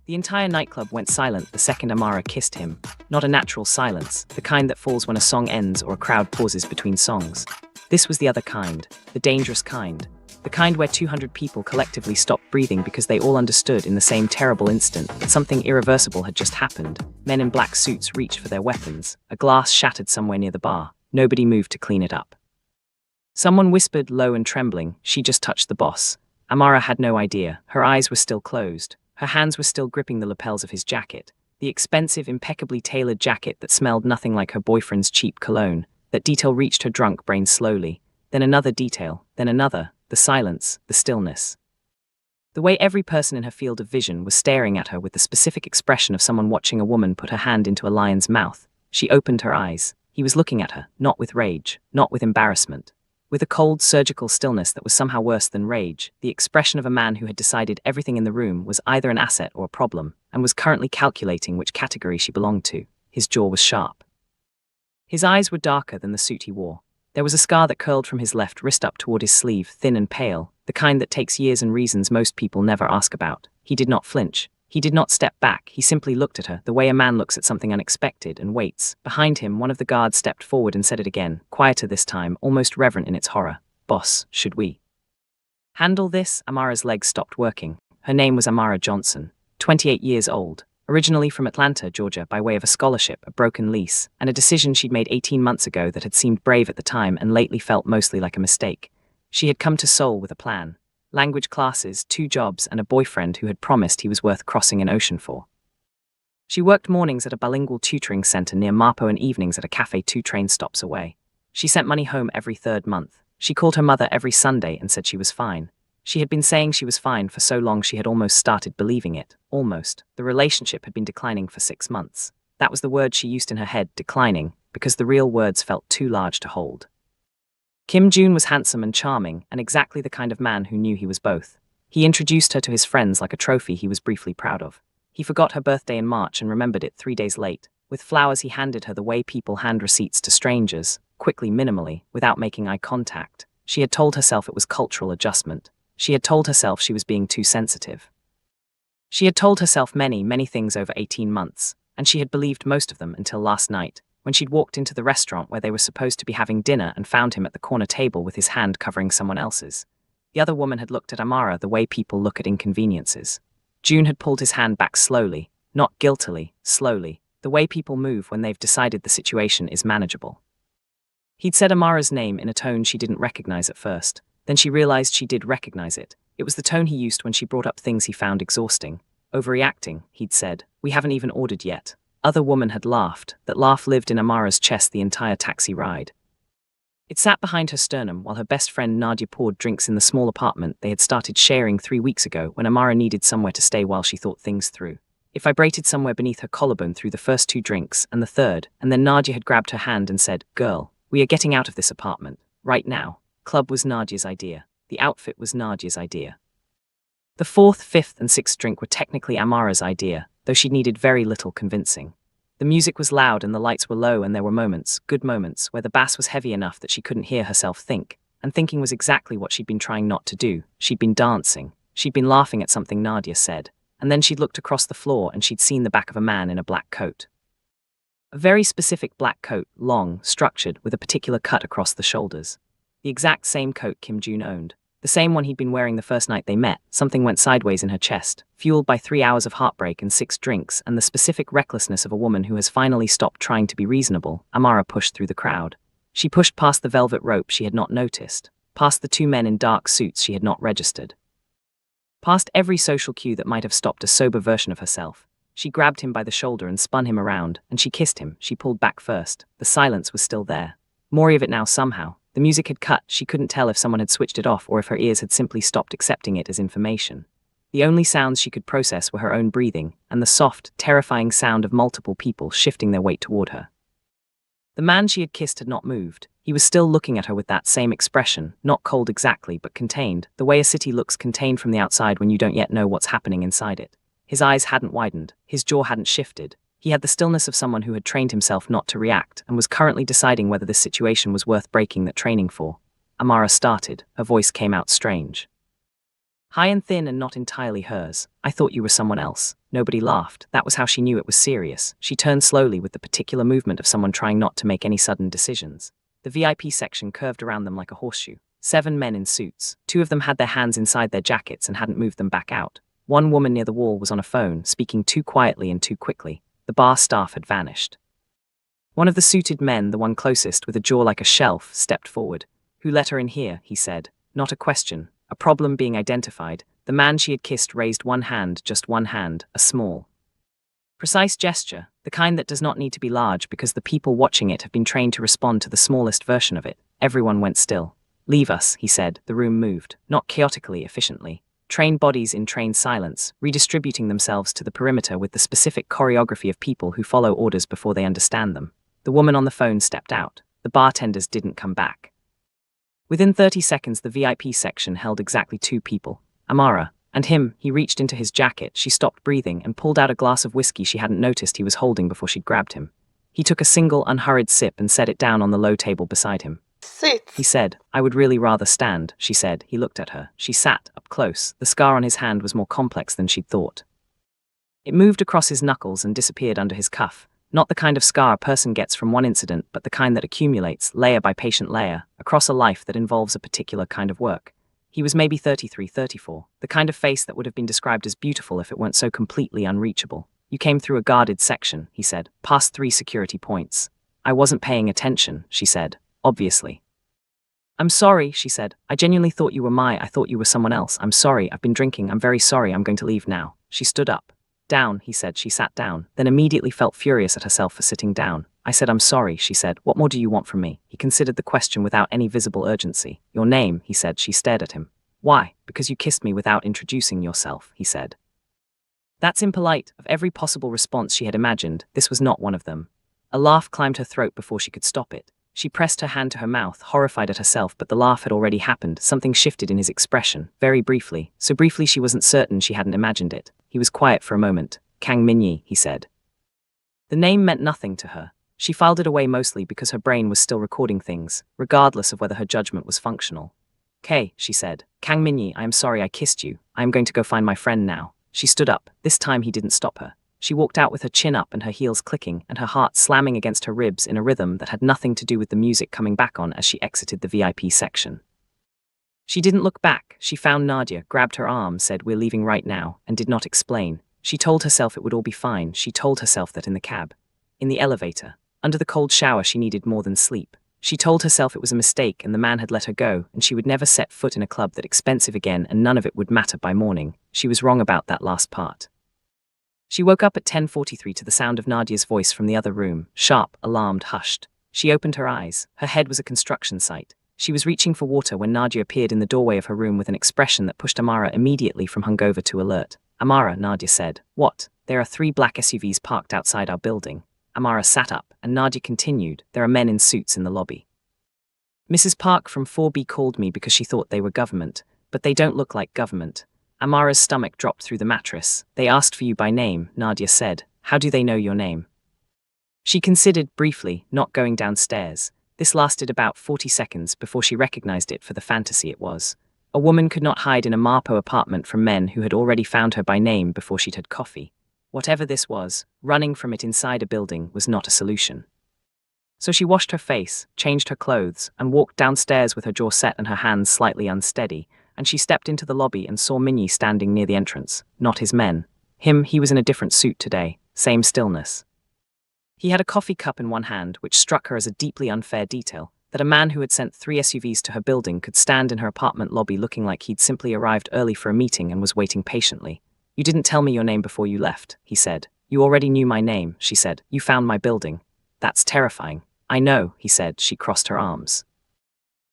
The entire nightclub went silent the second Amara kissed him. Not a natural silence, the kind that falls when a song ends or a crowd pauses between songs. This was the other kind, the dangerous kind. The kind where 200 people collectively stopped breathing because they all understood in the same terrible instant that something irreversible had just happened. Men in black suits reached for their weapons. A glass shattered somewhere near the bar. Nobody moved to clean it up. Someone whispered, low and trembling, "She just touched the boss." Amara had no idea. Her eyes were still closed. Her hands were still gripping the lapels of his jacket. The expensive, impeccably tailored jacket that smelled nothing like her boyfriend's cheap cologne. That detail reached her drunk brain slowly. Then another detail, then another. The silence, the stillness. The way every person in her field of vision was staring at her with the specific expression of someone watching a woman put her hand into a lion's mouth. She opened her eyes. He was looking at her, not with rage, not with embarrassment. With a cold, surgical stillness that was somehow worse than rage, the expression of a man who had decided everything in the room was either an asset or a problem, and was currently calculating which category she belonged to. His jaw was sharp. His eyes were darker than the suit he wore. There was a scar that curled from his left wrist up toward his sleeve, thin and pale, the kind that takes years and reasons most people never ask about. He did not flinch. He did not step back. He simply looked at her, the way a man looks at something unexpected, and waits. Behind him, one of the guards stepped forward and said it again, quieter this time, almost reverent in its horror. "Boss, should we handle this?" Amara's legs stopped working. Her name was Amara Johnson, 28 years old. Originally from Atlanta, Georgia, by way of a scholarship, a broken lease, and a decision she'd made 18 months ago that had seemed brave at the time and lately felt mostly like a mistake. She had come to Seoul with a plan. Language classes, 2 jobs, and a boyfriend who had promised he was worth crossing an ocean for. She worked mornings at a bilingual tutoring center near Mapo and evenings at a cafe 2 train stops away. She sent money home every 3rd month. She called her mother every Sunday and said she was fine. She had been saying she was fine for so long she had almost started believing it. Almost. The relationship had been declining for 6 months. That was the word she used in her head, declining, because the real words felt too large to hold. Kim Jun was handsome and charming, and exactly the kind of man who knew he was both. He introduced her to his friends like a trophy he was briefly proud of. He forgot her birthday in March and remembered it 3 days late. With flowers he handed her the way people hand receipts to strangers, quickly, minimally, without making eye contact. She had told herself it was cultural adjustment. She had told herself she was being too sensitive. She had told herself many, many things over 18 months, and she had believed most of them until last night, when she'd walked into the restaurant where they were supposed to be having dinner and found him at the corner table with his hand covering someone else's. The other woman had looked at Amara the way people look at inconveniences. June had pulled his hand back slowly, not guiltily, slowly, the way people move when they've decided the situation is manageable. He'd said Amara's name in a tone she didn't recognize at first. Then she realized she did recognize it. It was the tone he used when she brought up things he found exhausting. "Overreacting," he'd said. "We haven't even ordered yet." Other woman had laughed. That laugh lived in Amara's chest the entire taxi ride. It sat behind her sternum while her best friend Nadia poured drinks in the small apartment they had started sharing 3 weeks ago when Amara needed somewhere to stay while she thought things through. It vibrated somewhere beneath her collarbone through the first 2 drinks and the third, and then Nadia had grabbed her hand and said, "Girl, we are getting out of this apartment. Right now." Club was Nadia's idea. The outfit was Nadia's idea. The 4th, 5th, and 6th drink were technically Amara's idea, though she needed very little convincing. The music was loud and the lights were low, and there were moments, good moments, where the bass was heavy enough that she couldn't hear herself think, and thinking was exactly what she'd been trying not to do. She'd been dancing. She'd been laughing at something Nadia said, and then she'd looked across the floor and she'd seen the back of a man in a black coat. A very specific black coat, long, structured, with a particular cut across the shoulders. The exact same coat Kim Jun owned. The same one he'd been wearing the first night they met. Something went sideways in her chest, fueled by 3 hours of heartbreak and 6 drinks and the specific recklessness of a woman who has finally stopped trying to be reasonable. Amara pushed through the crowd. She pushed past the velvet rope she had not noticed, past the 2 men in dark suits she had not registered. Past every social cue that might have stopped a sober version of herself. She grabbed him by the shoulder and spun him around, and she kissed him. She pulled back first. The silence was still there. More of it now somehow. The music had cut. She couldn't tell if someone had switched it off or if her ears had simply stopped accepting it as information. The only sounds she could process were her own breathing and the soft, terrifying sound of multiple people shifting their weight toward her. The man she had kissed had not moved. He was still looking at her with that same expression, not cold exactly, but contained, the way a city looks contained from the outside when you don't yet know what's happening inside it. His eyes hadn't widened. His jaw hadn't shifted. He had the stillness of someone who had trained himself not to react and was currently deciding whether this situation was worth breaking that training for. Amara started. Her voice came out strange. High and thin and not entirely hers. "I thought you were someone else." Nobody laughed. That was how she knew it was serious. She turned slowly with the particular movement of someone trying not to make any sudden decisions. The VIP section curved around them like a horseshoe. 7 men in suits. 2 of them had their hands inside their jackets and hadn't moved them back out. One woman near the wall was on a phone, speaking too quietly and too quickly. The bar staff had vanished. One of the suited men, the one closest, with a jaw like a shelf, stepped forward. "Who let her in here?" he said. Not a question. A problem being identified. The man she had kissed raised one hand, just one hand, a small, precise gesture, the kind that does not need to be large because the people watching it have been trained to respond to the smallest version of it. Everyone went still. "Leave us," he said. The room moved, not chaotically, efficiently. Trained bodies in trained silence, redistributing themselves to the perimeter with the specific choreography of people who follow orders before they understand them. The woman on the phone stepped out. The bartenders didn't come back. Within 30 seconds, the VIP section held exactly 2 people. Amara. And him. He reached into his jacket. She stopped breathing and pulled out a glass of whiskey she hadn't noticed he was holding before she'd grabbed him. He took a single, unhurried sip and set it down on the low table beside him. "Sit," he said. "I would really rather stand," she said. He looked at her. She sat, up close. The scar on his hand was more complex than she'd thought. It moved across his knuckles and disappeared under his cuff. Not the kind of scar a person gets from one incident, but the kind that accumulates, layer by patient layer, across a life that involves a particular kind of work. He was maybe 33, 34, the kind of face that would have been described as beautiful if it weren't so completely unreachable. "You came through a guarded section," he said, "past 3 security points." "I wasn't paying attention," she said, obviously. "I'm sorry," she said. "I genuinely thought you were I thought you were someone else. I'm sorry, I've been drinking. I'm very sorry, I'm going to leave now." She stood up. "Down," he said. She sat down, then immediately felt furious at herself for sitting down. "I said I'm sorry," she said. "What more do you want from me?" He considered the question without any visible urgency. "Your name," he said. She stared at him. "Why?" "Because you kissed me without introducing yourself," he said. That's impolite. Of every possible response she had imagined, this was not one of them. A laugh climbed her throat before she could stop it. She pressed her hand to her mouth, horrified at herself, but the laugh had already happened. Something shifted in his expression, very briefly. So briefly she wasn't certain she hadn't imagined it. He was quiet for a moment. "Kang Minyi," he said. The name meant nothing to her. She filed it away mostly because her brain was still recording things, regardless of whether her judgment was functional. "Kay," she said. "Kang Minyi, I am sorry I kissed you. I am going to go find my friend now." She stood up. This time he didn't stop her. She walked out with her chin up and her heels clicking and her heart slamming against her ribs in a rhythm that had nothing to do with the music coming back on as she exited the VIP section. She didn't look back. She found Nadia, grabbed her arm, said, "We're leaving right now," and did not explain. She told herself it would all be fine. She told herself that in the cab, in the elevator, under the cold shower she needed more than sleep. She told herself it was a mistake and the man had let her go and she would never set foot in a club that expensive again and none of it would matter by morning. She was wrong about that last part. She woke up at 10:43 to the sound of Nadia's voice from the other room, sharp, alarmed, hushed. She opened her eyes. Her head was a construction site. She was reaching for water when Nadia appeared in the doorway of her room with an expression that pushed Amara immediately from hungover to alert. "Amara," Nadia said. "What?" "There are 3 black SUVs parked outside our building." Amara sat up, and Nadia continued, "There are men in suits in the lobby. Mrs. Park from 4B called me because she thought they were government, but they don't look like government." Amara's stomach dropped through the mattress. "They asked for you by name," Nadia said. "How do they know your name?" She considered, briefly, not going downstairs. This lasted about 40 seconds before she recognized it for the fantasy it was. A woman could not hide in a Marpo apartment from men who had already found her by name before she'd had coffee. Whatever this was, running from it inside a building was not a solution. So she washed her face, changed her clothes, and walked downstairs with her jaw set and her hands slightly unsteady, and she stepped into the lobby and saw Minyi standing near the entrance. Not his men. He was in a different suit today. Same stillness. He had a coffee cup in one hand, which struck her as a deeply unfair detail, that a man who had sent 3 SUVs to her building could stand in her apartment lobby looking like he'd simply arrived early for a meeting and was waiting patiently. "You didn't tell me your name before you left," he said. "You already knew my name," she said. "You found my building." "That's terrifying." "I know," he said. She crossed her arms.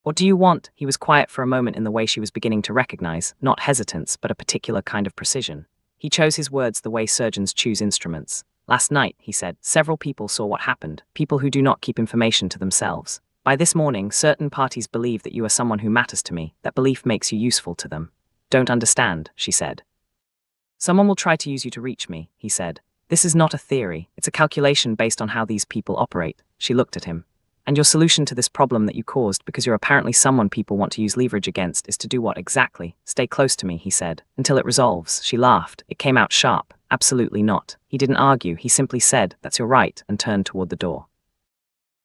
"What do you want?" He was quiet for a moment in the way she was beginning to recognize, not hesitance, but a particular kind of precision. He chose his words the way surgeons choose instruments. "Last night," he said, "several people saw what happened, people who do not keep information to themselves. By this morning, certain parties believe that you are someone who matters to me. That belief makes you useful to them." "Don't understand," she said. "Someone will try to use you to reach me," he said. "This is not a theory, it's a calculation based on how these people operate." She looked at him. "And your solution to this problem that you caused because you're apparently someone people want to use leverage against is to do what exactly?" "Stay close to me," he said, "until it resolves." She laughed. It came out sharp. Absolutely not. He didn't argue, he simply said, "That's your right," and turned toward the door.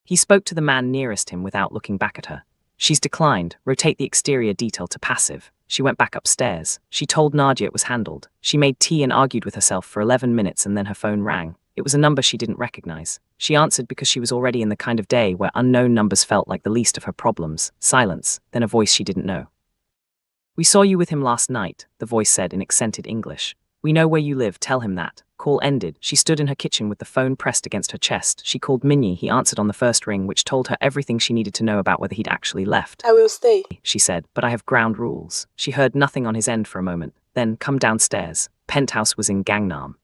He spoke to the man nearest him without looking back at her. "She's declined. Rotate the exterior detail to passive." She went back upstairs. She told Nadia it was handled. She made tea and argued with herself for 11 minutes, and then her phone rang. It was a number she didn't recognize. She answered because she was already in the kind of day where unknown numbers felt like the least of her problems. Silence, then a voice she didn't know. "We saw you with him last night," the voice said in accented English. "We know where you live, tell him that." Call ended. She stood in her kitchen with the phone pressed against her chest. She called Minyi. He answered on the first ring, which told her everything she needed to know about whether he'd actually left. "I will stay," she said, "but I have ground rules." She heard nothing on his end for a moment. Then, "Come downstairs." Penthouse was in Gangnam.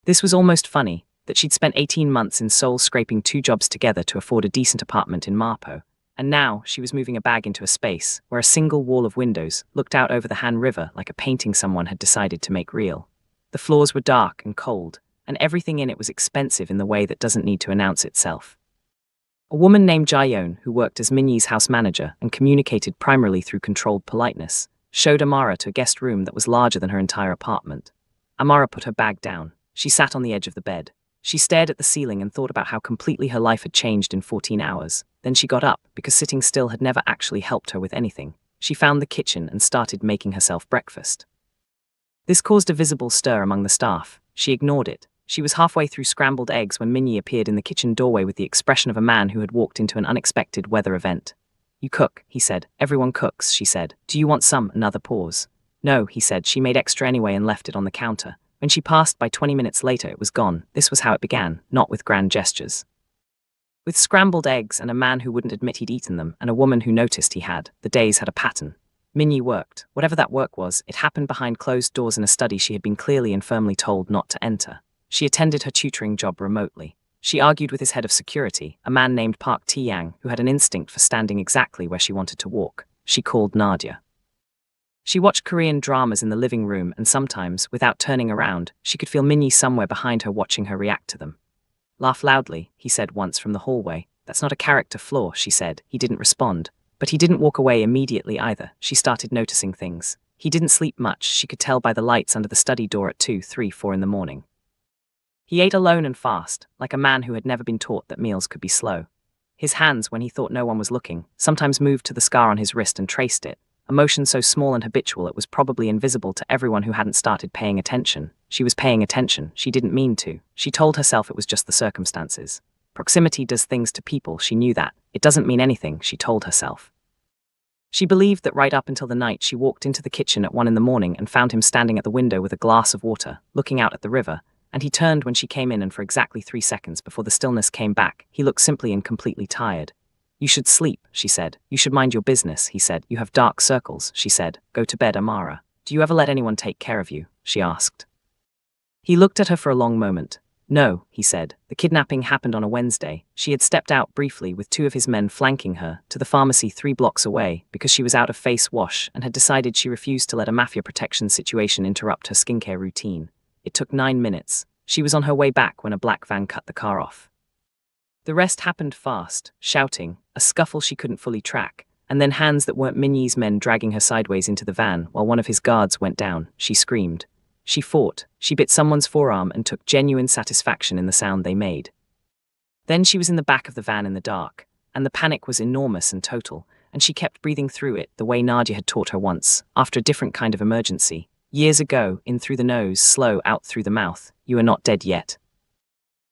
This was almost funny, that she'd spent 18 months in Seoul scraping 2 jobs together to afford a decent apartment in Mapo. And now, she was moving a bag into a space where a single wall of windows looked out over the Han River like a painting someone had decided to make real. The floors were dark and cold, and everything in it was expensive in the way that doesn't need to announce itself. A woman named Jaeyeon, who worked as Minyi's house manager and communicated primarily through controlled politeness, showed Amara to a guest room that was larger than her entire apartment. Amara put her bag down. She sat on the edge of the bed. She stared at the ceiling and thought about how completely her life had changed in 14 hours. Then she got up, because sitting still had never actually helped her with anything. She found the kitchen and started making herself breakfast. This caused a visible stir among the staff. She ignored it. She was halfway through scrambled eggs when Minyi appeared in the kitchen doorway with the expression of a man who had walked into an unexpected weather event. "You cook," he said. "Everyone cooks," she said. "Do you want some?" Another pause. "No," he said. She made extra anyway and left it on the counter. When she passed by 20 minutes later, it was gone. This was how it began, not with grand gestures. With scrambled eggs and a man who wouldn't admit he'd eaten them, and a woman who noticed he had, the days had a pattern. Minyi worked. Whatever that work was, it happened behind closed doors in a study she had been clearly and firmly told not to enter. She attended her tutoring job remotely. She argued with his head of security, a man named Park Tae-yang, who had an instinct for standing exactly where she wanted to walk. She called Nadia. She watched Korean dramas in the living room, and sometimes, without turning around, she could feel Minyi somewhere behind her watching her react to them. "Laugh loudly," he said once from the hallway. "That's not a character flaw," she said. He didn't respond. But he didn't walk away immediately either. She started noticing things. He didn't sleep much. She could tell by the lights under the study door at 2, 3, 4 in the morning. He ate alone and fast, like a man who had never been taught that meals could be slow. His hands, when he thought no one was looking, sometimes moved to the scar on his wrist and traced it, a motion so small and habitual it was probably invisible to everyone who hadn't started paying attention. She was paying attention. She didn't mean to. She told herself it was just the circumstances. Proximity does things to people, she knew that. It doesn't mean anything, she told herself. She believed that right up until the night she walked into the kitchen at 1 in the morning and found him standing at the window with a glass of water, looking out at the river, and he turned when she came in, and for exactly 3 seconds before the stillness came back, he looked simply and completely tired. "You should sleep," she said. "You should mind your business," he said. "You have dark circles," she said. "Go to bed, Amara." "Do you ever let anyone take care of you?" she asked. He looked at her for a long moment. "No," he said. The kidnapping happened on a Wednesday. She had stepped out briefly with 2 of his men flanking her to the pharmacy 3 blocks away because she was out of face wash and had decided she refused to let a mafia protection situation interrupt her skincare routine. It took 9 minutes. She was on her way back when a black van cut the car off. The rest happened fast, shouting, a scuffle she couldn't fully track, and then hands that weren't Minyi's men dragging her sideways into the van while one of his guards went down. She screamed. She fought. She bit someone's forearm and took genuine satisfaction in the sound they made. Then she was in the back of the van in the dark, and the panic was enormous and total, and she kept breathing through it the way Nadia had taught her once, after a different kind of emergency. Years ago, in through the nose, slow, out through the mouth. "You are not dead yet.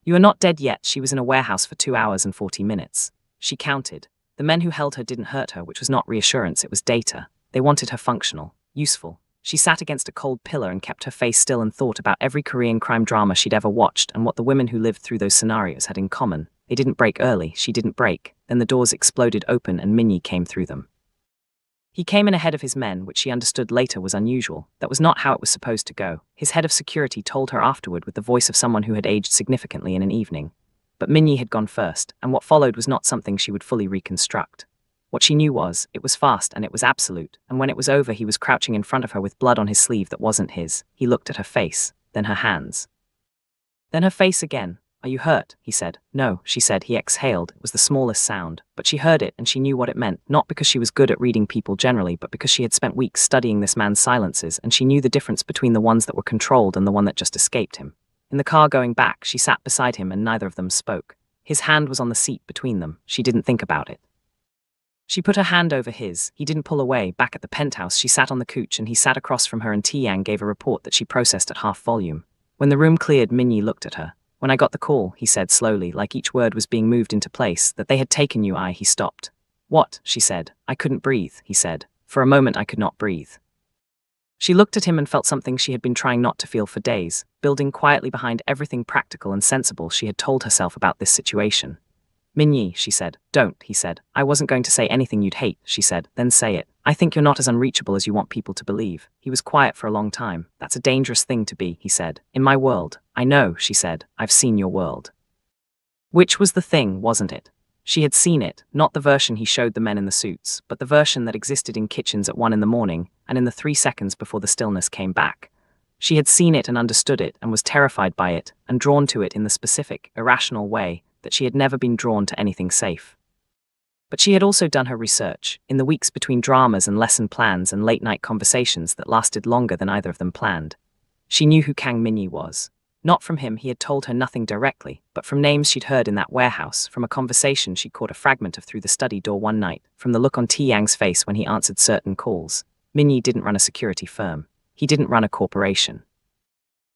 You are not dead yet." She was in a warehouse for 2 hours and 40 minutes. She counted. The men who held her didn't hurt her, which was not reassurance, it was data. They wanted her functional, useful. She sat against a cold pillar and kept her face still and thought about every Korean crime drama she'd ever watched and what the women who lived through those scenarios had in common. They didn't break early, she didn't break. Then the doors exploded open and Minyi came through them. He came in ahead of his men, which she understood later was unusual. That was not how it was supposed to go. His head of security told her afterward with the voice of someone who had aged significantly in an evening. But Minyi had gone first, and what followed was not something she would fully reconstruct. What she knew was, it was fast and it was absolute, and when it was over he was crouching in front of her with blood on his sleeve that wasn't his. He looked at her face, then her hands. Then her face again. "Are you hurt?" he said. "No," she said. He exhaled. It was the smallest sound, but she heard it and she knew what it meant, not because she was good at reading people generally, but because she had spent weeks studying this man's silences, and she knew the difference between the ones that were controlled and the one that just escaped him. In the car going back, she sat beside him and neither of them spoke. His hand was on the seat between them. She didn't think about it. She put her hand over his. He didn't pull away. Back at the penthouse, she sat on the couch and he sat across from her, and Tiang gave a report that she processed at half volume. When the room cleared, Minyi looked at her. "When I got the call," he said slowly, like each word was being moved into place, "that they had taken you." He stopped. "What?" she said. "I couldn't breathe," he said. "For a moment I could not breathe." She looked at him and felt something she had been trying not to feel for days, building quietly behind everything practical and sensible she had told herself about this situation. "Minyi," she said. "Don't," he said. "I wasn't going to say anything you'd hate," she said. "Then say it. I think you're not as unreachable as you want people to believe." He was quiet for a long time. "That's a dangerous thing to be," he said. "In my world." "I know," she said. "I've seen your world." Which was the thing, wasn't it? She had seen it, not the version he showed the men in the suits, but the version that existed in kitchens at 1 in the morning, and in the 3 seconds before the stillness came back. She had seen it and understood it, and was terrified by it, and drawn to it in the specific, irrational way that she had never been drawn to anything safe. But she had also done her research, in the weeks between dramas and lesson plans and late-night conversations that lasted longer than either of them planned. She knew who Kang Minyi was. Not from him, he had told her nothing directly, but from names she'd heard in that warehouse, from a conversation she'd caught a fragment of through the study door one night, from the look on Ti Yang's face when he answered certain calls. Minyi didn't run a security firm. He didn't run a corporation.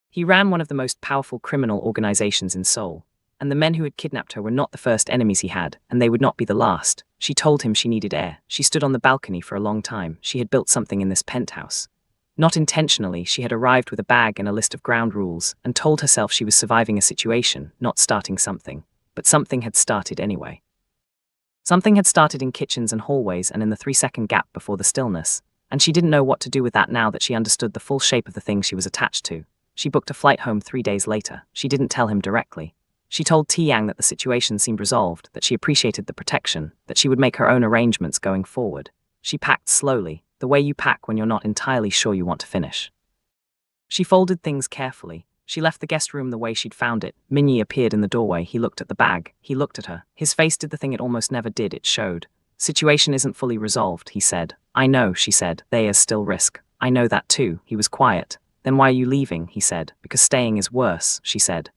He ran one of the most powerful criminal organizations in Seoul. And the men who had kidnapped her were not the first enemies he had, and they would not be the last. She told him she needed air. She stood on the balcony for a long time. She had built something in this penthouse. Not intentionally, she had arrived with a bag and a list of ground rules, and told herself she was surviving a situation, not starting something. But something had started anyway. Something had started in kitchens and hallways and in the 3-second gap before the stillness, and she didn't know what to do with that now that she understood the full shape of the thing she was attached to. She booked a flight home 3 days later. She didn't tell him directly. She told Tiang that the situation seemed resolved, that she appreciated the protection, that she would make her own arrangements going forward. She packed slowly, the way you pack when you're not entirely sure you want to finish. She folded things carefully. She left the guest room the way she'd found it. Minyi appeared in the doorway. He looked at the bag. He looked at her. His face did the thing it almost never did. It showed. "Situation isn't fully resolved," he said. "I know," she said. "There's still risk." "I know that too." He was quiet. "Then why are you leaving?" he said. "Because staying is worse," she said.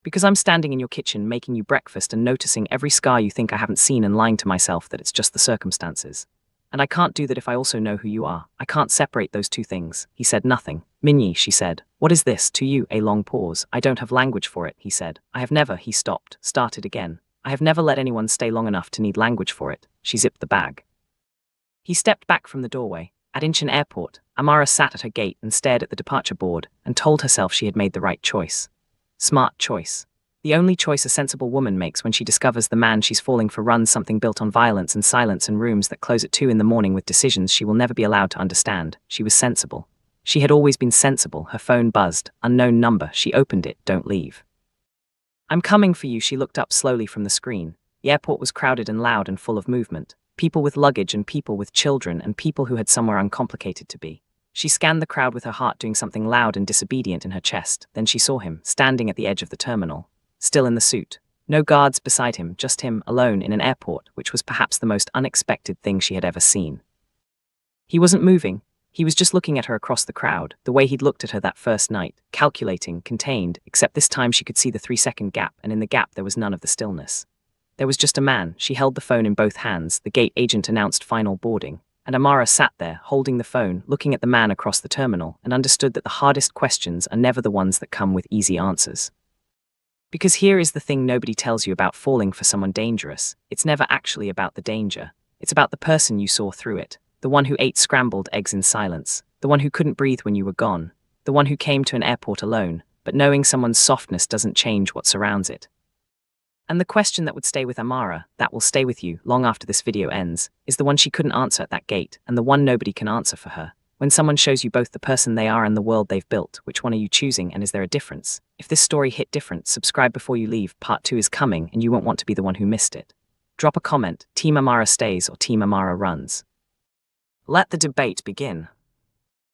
"Because I'm standing in your kitchen making you breakfast and noticing every scar you think I haven't seen and lying to myself that it's just the circumstances. And I can't do that if I also know who you are. I can't separate those two things." He said nothing. "Minyi," she said. "What is this to you?" A long pause. "I don't have language for it," he said. "I have never," he stopped, started again. "I have never let anyone stay long enough to need language for it." She zipped the bag. He stepped back from the doorway. At Incheon Airport, Amara sat at her gate and stared at the departure board and told herself she had made the right choice. Smart choice. The only choice a sensible woman makes when she discovers the man she's falling for runs something built on violence and silence and rooms that close at 2 in the morning with decisions she will never be allowed to understand. She was sensible. She had always been sensible. Her phone buzzed. Unknown number. She opened it. "Don't leave." "I'm coming for you." She looked up slowly from the screen. The airport was crowded and loud and full of movement. People with luggage and people with children and people who had somewhere uncomplicated to be. She scanned the crowd with her heart doing something loud and disobedient in her chest. Then she saw him, standing at the edge of the terminal. Still in the suit. No guards beside him, just him, alone in an airport, which was perhaps the most unexpected thing she had ever seen. He wasn't moving. He was just looking at her across the crowd, the way he'd looked at her that first night, calculating, contained, except this time she could see the 3-second gap, and in the gap there was none of the stillness. There was just a man. She held the phone in both hands. The gate agent announced final boarding. And Amara sat there, holding the phone, looking at the man across the terminal, and understood that the hardest questions are never the ones that come with easy answers. Because here is the thing nobody tells you about falling for someone dangerous. It's never actually about the danger. It's about the person you saw through it. The one who ate scrambled eggs in silence. The one who couldn't breathe when you were gone. The one who came to an airport alone, but knowing someone's softness doesn't change what surrounds it. And the question that would stay with Amara, that will stay with you long after this video ends, is the one she couldn't answer at that gate, and the one nobody can answer for her. When someone shows you both the person they are and the world they've built, which one are you choosing, and is there a difference? If this story hit different, subscribe before you leave. Part 2 is coming, and you won't want to be the one who missed it. Drop a comment, Team Amara stays or Team Amara runs. Let the debate begin.